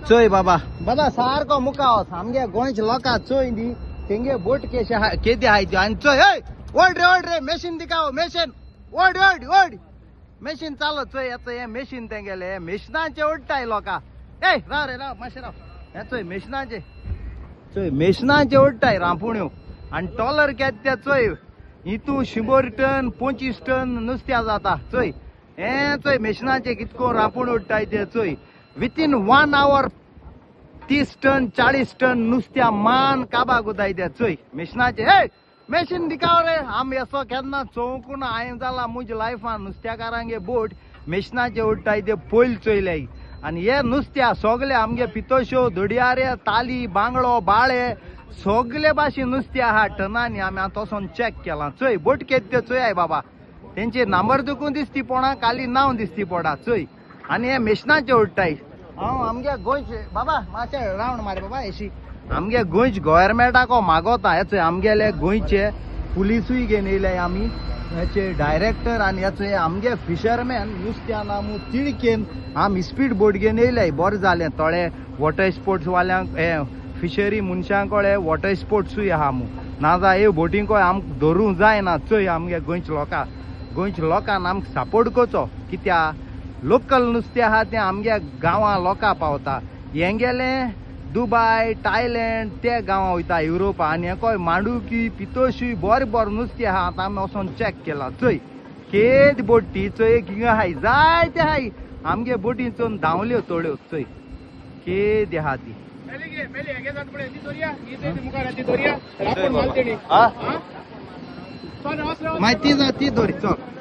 चोय बाबा बाबा सारको मुकाव आमगे गोंयच लोका चोय दी तेंगे बोट केदी हाय त्यो आनी चोय ओड रे मेशीन दिकाव मेशीन ओड ओड ओड मेशीन चालो चोय याचं हे मेशीन तेंगेले मेशनाचे ओडटाय लोका ए राव रे राव मातशें राव हे चोय मेशनाचे ओडटाय रांपुण्यो आनी टॉलर केद ते चोय हितू 100 टन 25 टन नुस्त्या जाता चोय हे चोय मेशनाचे कितको रांपूण ओडटाय ते चोय विथीन 1 hour 30 टन 40 टन नुस्त्या मान काबा गुदाय ते चोय मेशनाचे हे मेशीन दिकाव रे आम असो केन्ना चोवकून हांवें जाला म्हज्या लायफान नुस्त्याकारांगे बोट मेशनाचे ओडटाय ते पयली चोयले आनी हे नुस्त्या सोगले आमगे पितोश्यो धोडयारे ताली बांगडो बाळे सोगले भाशे नुस्तें आहा टनांनी आमी आतां वचोन चॅक केलां चोय बोट केद ते चोय आय बाबा तेंचे नंबर दुखून दिसती पडा काली नांव दिसती पडा चोय आनी हे मेशनाचे ओडटाय हांव आमगे गोंयचे बाबा मातशें रावंड मारे बाबा एशी आमगे गोंयच गव्हर्मेंटाको मागोता हेचे आमगेले गोंयचे पुलिसूय घेवन येयले आमी हेचे डायरेक्टर आनी हेचे आमगे फिशरमॅन नुस्त्या नामू तिळकेन आमी स्पीड बोट घेवन येयले बरें जालें थोडे वॉटर स्पोर्ट्स वाल्यांक हे फिशरी मनशांकडे वॉटर स्पोर्ट्सूय आहा मू नाजा हे बोटींक आमकां धरूंक जायना चोय आमगे गोंयच्या लोकांक आमकां सपोर्ट करचो कित्या लोकल नुस्तें आहा तें आमगे गांवां लोकां पावता हें गेलें दुबय थायलंड ते गांवां वयता युरोपा आनी हें मांडुकी पितोशी बरें नुस्तें आहा आतां आमी वचोन चॅक केलां चोय केद बोटी चोय किंग आहाय जायते आहाय आमगे बोटींचोन धांवल्यो थोड्यो चोय केद आहा ती माहिती ती दोरी चल